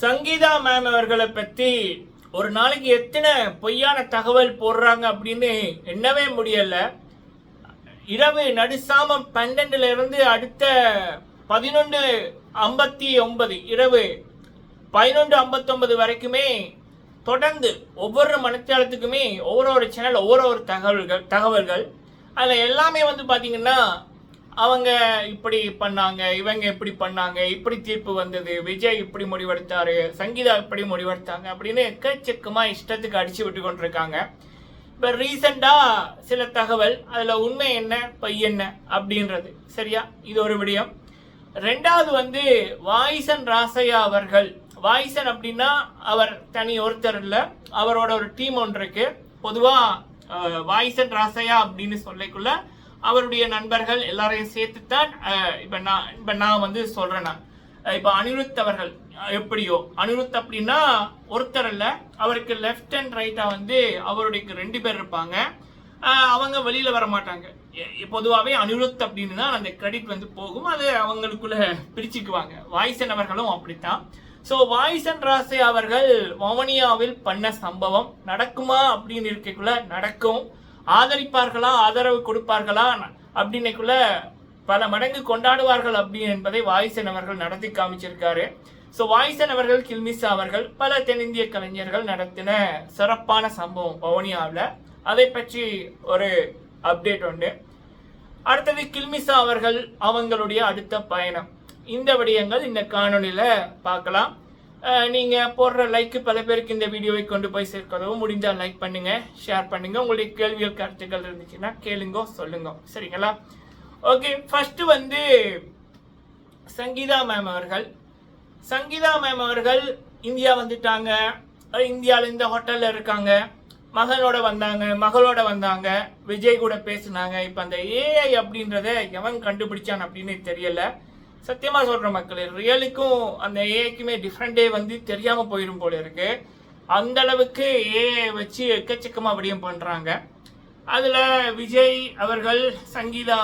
Sangeetha ma'am அவர்களை பற்றி ஒரு நாளைக்கு எத்தனை பொய்யான தகவல் போடுறாங்க அப்படின்னு எண்ணவே முடியல. இரவு நடுசாமம் 12ல இருந்து அடுத்த 11:59 இரவு 11:59 வரைக்குமே தொடர்ந்து ஒவ்வொரு மணித்தியாலத்துக்குமே ஒவ்வொரு சேனல் ஒவ்வொரு தகவல்கள் அதில் எல்லாமே பார்த்தீங்கன்னா அவங்க இப்படி பண்ணாங்க, இவங்க இப்படி பண்ணாங்க, இப்படி தீர்ப்பு வந்தது, விஜய் இப்படி முடிவெடுத்தாரு, சங்கீதா இப்படி முடிவெடுத்தாங்க அப்படின்னு எக்கச்சக்கமாக இஷ்டத்துக்கு அடிச்சு விட்டு கொண்டிருக்காங்க. இப்போ ரீசெண்டாக சில தகவல் அதில் உண்மை என்ன பொய் என்ன அப்படின்றது சரியா, இது ஒரு விடயம். ரெண்டாவது வாய்சன் ராசையா அவர்கள். வாய்சன் அப்படின்னா அவர் தனி ஒருத்தர் இல்லை, அவரோட ஒரு டீம் ஒன்று இருக்கு. பொதுவாக வாய்சன் ராசையா அப்படின்னு சொல்லிக்குள்ள அவருடைய நண்பர்கள் எல்லாரையும் சேர்த்துத்தான் இப்போ நான் சொல்றேன். நான் இப்போ அனிருத் அவர்கள் எப்படியோ, அனிருத் அப்படின்னா ஒருத்தர் இல்லை, அவருக்கு லெஃப்ட் அண்ட் ரைட்டா அவருடைய 2 பேர் இருப்பாங்க. அவங்க வெளியில வர மாட்டாங்க. பொதுவாகவே அனிருத் அப்படின்னு தான் அந்த கிரெடிட் போகும், அது அவங்களுக்குள்ள பிரிச்சுக்குவாங்க. வாய்சன் அவர்களும் அப்படித்தான். ஸோ வாய்சன் ராசே அவர்கள் வவுனியாவில் பண்ண சம்பவம் நடக்குமா அப்படின்னு இருக்கக்குள்ள நடக்கும், ஆதரிப்பார்களா ஆதரவு கொடுப்பார்களா அப்படின்னைக்குள்ள பல மடங்கு கொண்டாடுவார்கள் அப்படி என்பதை வாய்சன் அவர்கள் நடத்தி காமிச்சிருக்காரு. ஸோ வாய்சன் அவர்கள், கில்மிசா அவர்கள், பல தென்னிந்திய கலைஞர்கள் நடத்தின சிறப்பான சம்பவம் வவுனியாவில். அதை பற்றி ஒரு அப்டேட் உண்டு. அடுத்தது கில்மிசா அவர்கள் அவங்களுடைய அடுத்த பயணம். இந்த விடயங்கள் இந்த காணொலியில் பார்க்கலாம். நீங்கள் போடுற லைக்கு பல பேருக்கு இந்த வீடியோவை கொண்டு போய் சேர்க்கிறதும் முடிஞ்சால் லைக் பண்ணுங்க, ஷேர் பண்ணுங்க. உங்களுடைய கேள்விகள் கருத்துக்கள் இருந்துச்சுன்னா கேளுங்க, சொல்லுங்க, சரிங்களா? ஓகே, ஃபர்ஸ்ட் சங்கீதா மேம் அவர்கள். சங்கீதா மேம் அவர்கள் இந்தியா வந்துட்டாங்க. இந்தியாவில் இந்த ஹோட்டலில் இருக்காங்க. மகளோட வந்தாங்க, விஜய் கூட பேசினாங்க. இப்போ அந்த ஏஐ அப்படின்றத எவன் கண்டுபிடிச்சான் அப்படின்னு தெரியல. சத்தியமாக சொல்கிற மக்கள், ரியலுக்கும் அந்த ஏஐக்குமே டிஃப்ரெண்டே தெரியாமல் போயிடும் போல இருக்கு. அந்த அளவுக்கு ஏஐ வச்சு எக்கச்சக்கமாக விடயம் பண்ணுறாங்க. அதில் விஜய் அவர்கள், சங்கீதா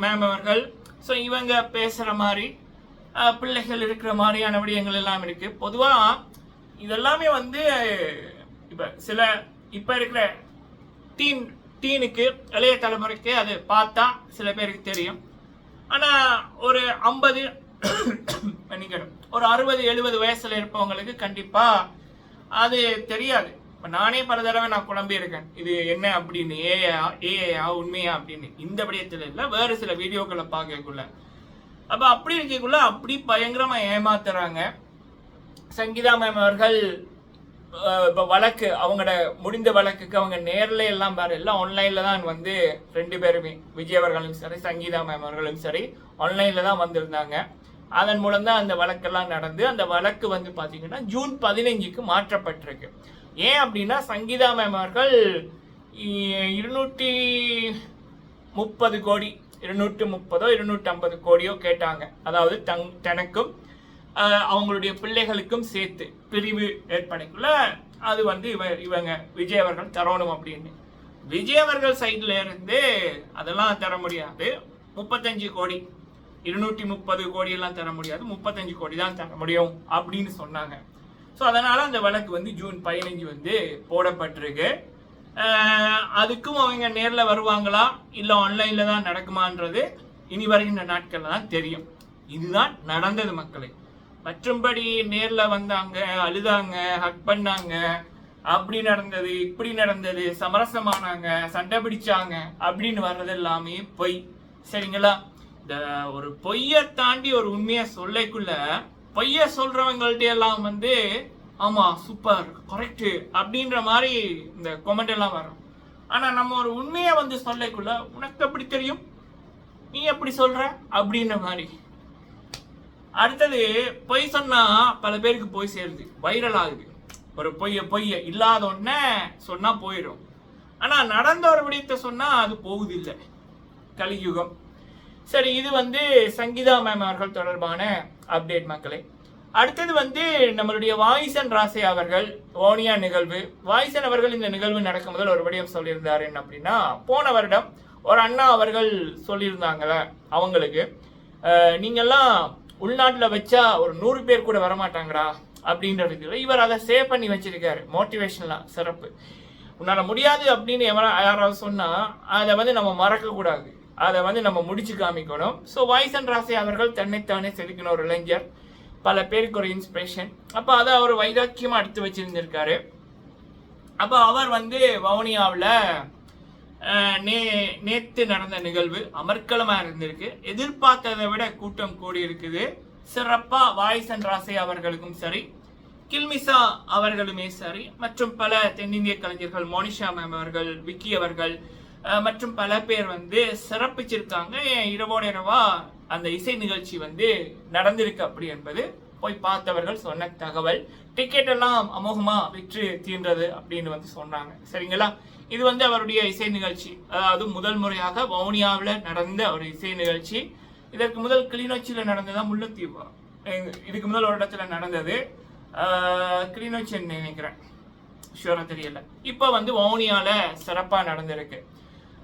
மேம் அவர்கள், ஸோ இவங்க பேசுகிற மாதிரி, பிள்ளைகள் இருக்கிற மாதிரியான விடயங்கள் எல்லாம் இருக்குது. பொதுவாக இதெல்லாமே இப்போ இருக்கிற டீனுக்கு, இளைய தலைமுறைக்கு அது பார்த்தா சில பேருக்கு தெரியும். ஆனால் ஒரு 50 பண்ணிக்கணும், ஒரு 60-70 வயசுல இருப்பவங்களுக்கு கண்டிப்பாக அது தெரியாது. இப்போ நானே பல தடவை நான் குழம்பி இருக்கேன், இது என்ன அப்படின்னு, ஏஐயா உண்மையா அப்படின்னு. இந்த விடயத்தில் இல்லை, வேறு சில வீடியோக்களை பார்க்கக்குள்ள. அப்போ அப்படி இருக்கக்குள்ள அப்படி பயங்கரமாக ஏமாத்துறாங்க. சங்கீதா மேம் அவர்கள் இப்போ வழக்கு, அவங்களோட முடிந்த வழக்குக்கு அவங்க நேரில் எல்லாம் பாரு, எல்லாம் ஆன்லைனில் தான் 2 பேருமே, விஜய் அவர்களும் சரி சங்கீதா மேம் அவர்களும் சரி ஆன்லைனில் தான் வந்திருந்தாங்க. அதன் மூலம் தான் அந்த வழக்கெல்லாம் நடந்து, அந்த வழக்கு பார்த்தீங்கன்னா ஜூன் 15க்கு மாற்றப்பட்டிருக்கு. ஏன் அப்படின்னா சங்கீதா மேம் அவர்கள் 230 கோடி, 230 250 கோடியோ கேட்டாங்க. அதாவது தனக்கும் அவங்களுடைய பிள்ளைகளுக்கும் சேர்த்து பிரிவு ஏற்படைக்குள்ள அது இவங்க விஜய் அவர்கள் தரணும் அப்படின்னு. விஜய் அவர்கள் சைட்ல இருந்து அதெல்லாம் தர முடியாது, 35 கோடி, 230 கோடி எல்லாம் தர முடியாது, 35 கோடி தான் தர முடியும் அப்படின்னு சொன்னாங்க. ஸோ அதனால அந்த வழக்கு ஜூன் 15 போடப்பட்டிருக்கு. அதுக்கும் அவங்க நேரில் வருவாங்களா இல்லை ஆன்லைனில் தான் நடக்குமான்றது இனி வருகின்ற நாட்களில் தான் தெரியும். இதுதான் நடந்தது மக்களே. மற்றும்படி நேரில் வந்தாங்க, அழுதாங்க, ஹக் பண்ணாங்க, அப்படி நடந்தது இப்படி நடந்தது, சமரசமானாங்க, சண்டை பிடிச்சாங்க அப்படின்னு வர்றது எல்லாமே பொய், சரிங்களா? இந்த ஒரு பொய்யை தாண்டி ஒரு உண்மையை சொல்லைக்குள்ள பொய்யை சொல்றவங்கள்ட்ட எல்லாம் ஆமா சூப்பர் கரெக்டு அப்படின்ற மாதிரி இந்த கொமெண்ட் எல்லாம் வரும். ஆனா நம்ம ஒரு உண்மையை சொல்லைக்குள்ள உனக்கு எப்படி தெரியும், நீ எப்படி சொல்ற அப்படின்ற மாதிரி. அடுத்தது பொய் சொன்னா பல பேருக்கு போய் சேருது, வைரல் ஆகுது. ஒரு பொய்ய இல்லாத ஒன்ன சொன்னா போயிடும். ஆனா நடந்த ஒரு விடயத்தை சொன்னா அது போகுது இல்லை, கலியுகம். சரி, இது சங்கீதா மேம் அவர்கள் தொடர்பான அப்டேட் மக்களே. அடுத்தது நம்மளுடைய வாய்சன் ராசே அவர்கள் ஓனியா நிகழ்வு. வாய்சன் அவர்கள் இந்த நிகழ்வு நடக்கும் முதல் ஒரு விடயம் சொல்லியிருந்தாரு. என்ன அப்படின்னா, போன வருடம் ஒரு அண்ணா அவர்கள் சொல்லியிருந்தாங்கள, அவங்களுக்கு நீங்கெல்லாம் உள்நாட்டில் வச்சா ஒரு 100 பேர் கூட வரமாட்டாங்கடா அப்படின்றதுல இவர் அதை சேவ் பண்ணி வச்சிருக்காரு. மோட்டிவேஷனலாக சிறப்பு. உன்னால் முடியாது அப்படின்னு யாராவது சொன்னால் அதை வந்து நம்ம மறக்கக்கூடாது, அதை வந்து நம்ம முடிச்சு காமிக்கணும். ஸோ வாய்சன் ராசே அவர்கள் தன்னைத்தானே செதுக்கின ஒரு இளைஞர், பல பேருக்கு ஒரு இன்ஸ்பிரேஷன். அப்போ அதை அவர் வைராக்கியமாக எடுத்து வச்சிருந்திருக்காரு. அப்போ அவர் வந்து வவுனியாவில் நேற்று நடந்த நிகழ்வு அமர்க்கலமாக இருந்திருக்கு. எதிர்பார்த்ததை விட கூட்டம் கூடி இருக்குது. சிறப்பாக வாய்சன் ராசே அவர்களுக்கும் சரி, கில்மிசா அவர்களுமே சரி, மற்றும் பல தென்னிந்திய கலைஞர்கள், மோனிஷா மேம் அவர்கள், விக்கி அவர்கள் மற்றும் பல பேர் வந்து சிறப்பிச்சிருக்காங்க. இரவோட இரவா அந்த இசை நிகழ்ச்சி வந்து நடந்திருக்கு அப்படி என்பது போய் பார்த்தவர்கள் சொன்ன தகவல். டிக்கெட் எல்லாம் அமோகமா விற்று தீர்ந்தது அப்படின்னு வந்து சொன்னாங்க. சரிங்களா, இது வந்து அவருடைய இசை நிகழ்ச்சி, அதாவது முதல் முறையாக வவுனியாவில் நடந்த ஒரு இசை நிகழ்ச்சி. இதற்கு முதல் கிளிநொச்சியில் நடந்ததா முல்லைத்தீவு, இதுக்கு முதல் ஒரு இடத்துல நடந்தது கிளிநொச்சி நினைக்கிறேன், ஷூராக தெரியல. இப்போ வந்து வவுனியாவில் சிறப்பாக நடந்திருக்கு.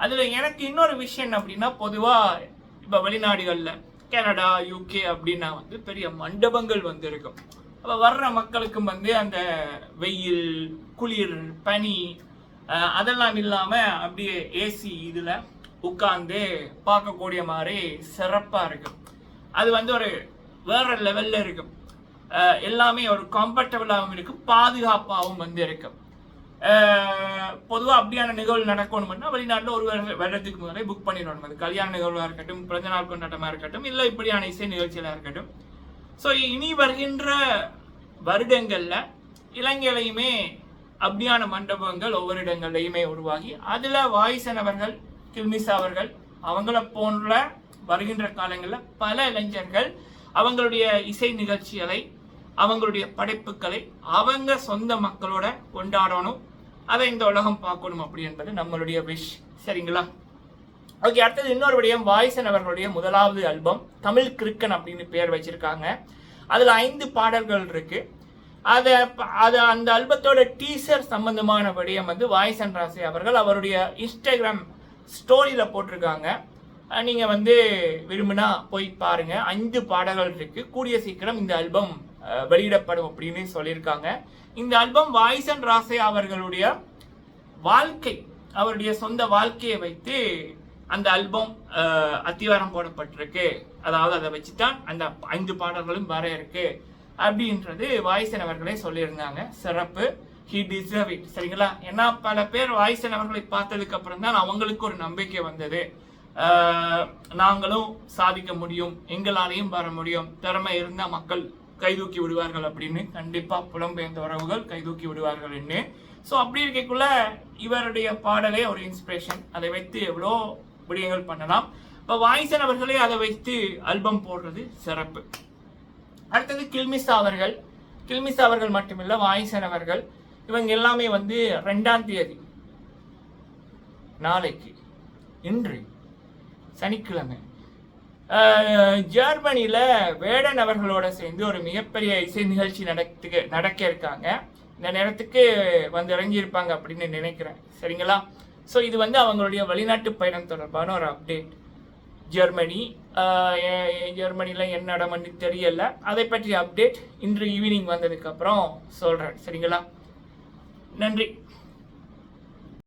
அதில் எனக்கு இன்னொரு விஷயம் என்ன அப்படின்னா, பொதுவாக இப்போ வெளிநாடுகளில் கனடா, யூகே அப்படின்னா வந்து பெரிய மண்டபங்கள் வந்து இருக்கும். அப்போ வர்ற மக்களுக்கும் வந்து அந்த வெயில், குளிர், பனி அதெல்லாம் இல்லாமல் அப்படியே ஏசி இதில் உட்கார்ந்து பார்க்கக்கூடிய மாதிரி சிறப்பாக இருக்கும். அது வந்து ஒரு வேற லெவலில் இருக்கும். எல்லாமே ஒரு கம்ஃபர்டபுளாகவும் இருக்கும், பாதுகாப்பாகவும் வந்து இருக்கும். பொதுவாக அப்படியான நிகழ்வு நடக்கணும்னா வெளிநாட்டில் ஒரு வருடத்துக்கு முதலே புக் பண்ணிடணும். அது கல்யாண நிகழ்வாக இருக்கட்டும், பிறந்த நாள் கொண்டாட்டமாக இருக்கட்டும், இல்லை இப்படியான இசை நிகழ்ச்சிகளாக இருக்கட்டும். ஸோ இனி வருகின்ற வருடங்களில் இலங்கையிலையுமே அப்படியான மண்டபங்கள் ஒவ்வொரு இடங்கள்லையுமே உருவாகி அதில் வாய்சன் அவர்கள், கில்மிசா அவர்கள், அவங்கள போன்ற வருகின்ற காலங்களில் பல இளைஞர்கள் அவங்களுடைய இசை நிகழ்ச்சிகளை, அவங்களுடைய படைப்புகளை அவங்க சொந்த மக்களோட கொண்டாடணும், அதை இந்த உலகம் பார்க்கணும் அப்படி என்பது நம்மளுடைய விஷ். சரிங்களா, ஓகே. அடுத்தது இன்னொரு விடயம், வாய்சன் அவர்களுடைய முதலாவது ஆல்பம் தமிழ் கிறுக்கன் அப்படின்னு பேர் வச்சிருக்காங்க. அதில் 5 பாடல்கள் இருக்கு. அந்த ஆல்பத்தோட டீசர் சம்பந்தமான விடயம் வந்து வாய்சன் ராசே அவர்கள் அவருடைய இன்ஸ்டாகிராம் ஸ்டோரியில் போட்டிருக்காங்க. நீங்கள் வந்து விரும்பினா போய் பாருங்க. 5 பாடல்கள் இருக்கு. கூடிய சீக்கிரம் இந்த ஆல்பம் வெளியிடப்படும் அப்படின்னு சொல்லியிருக்காங்க. இந்த ஆல்பம் வாய்சன் ராசே அவர்களுடைய வாழ்க்கை, அவருடைய சொந்த வாழ்க்கையை வைத்து அந்த ஆல்பம் அத்திவாரம் போடப்பட்டிருக்கு. அதாவது அதை வச்சுதான் அந்த 5 பாடல்களும் வர இருக்கு அப்படின்றது வாய்சன் அவர்களே சொல்லியிருந்தாங்க. சிறப்பு, ஹி டிசர்வ் இட். சரிங்களா, ஏன்னா பல பேர் வாய்சன் அவர்களை பார்த்ததுக்கு அப்புறம் தான் அவங்களுக்கு ஒரு நம்பிக்கை வந்தது, நாங்களும் சாதிக்க முடியும், எங்களாலையும் வர முடியும், திறமை இருந்தால் மக்கள் கைதூக்கி விடுவார்கள் அப்படின்னு. கண்டிப்பாக புலம்பெயர்ந்த உறவுகள் கைதூக்கி விடுவார்கள் என்று. ஸோ அப்படி இருக்கக்குள்ள இவருடைய பாடலே ஒரு இன்ஸ்பிரேஷன். அதை வைத்து எவ்வளோ விடயங்கள் பண்ணலாம். இப்போ வாய்சன் அவர்களே அதை வைத்து ஆல்பம் போடுறது சிறப்பு. அடுத்தது கில்மிசா அவர்கள். கில்மிசா அவர்கள் மட்டுமில்லை, வாய்சன் அவர்கள், இவங்க எல்லாமே வந்து 2ஆம் தேதி, நாளைக்கு, இன்று சனிக்கிழமை ஜெர்மனியில் வேடன் அவர்களோட சேர்ந்து ஒரு மிகப்பெரிய இசை நிகழ்ச்சி நடக்க இருக்காங்க. இந்த நேரத்துக்கு வந்து இறங்கியிருப்பாங்க அப்படின்னு நினைக்கிறேன். சரிங்களா, ஸோ இது வந்து அவங்களுடைய வெளிநாட்டு பயணம் தொடர்பான ஒரு அப்டேட். ஜெர்மனியில் என்ன நடமன்னு தெரியல, அதை பற்றிய அப்டேட் இன்று ஈவினிங் வந்ததுக்கப்புறம் சொல்கிறேன். சரிங்களா, நன்றி.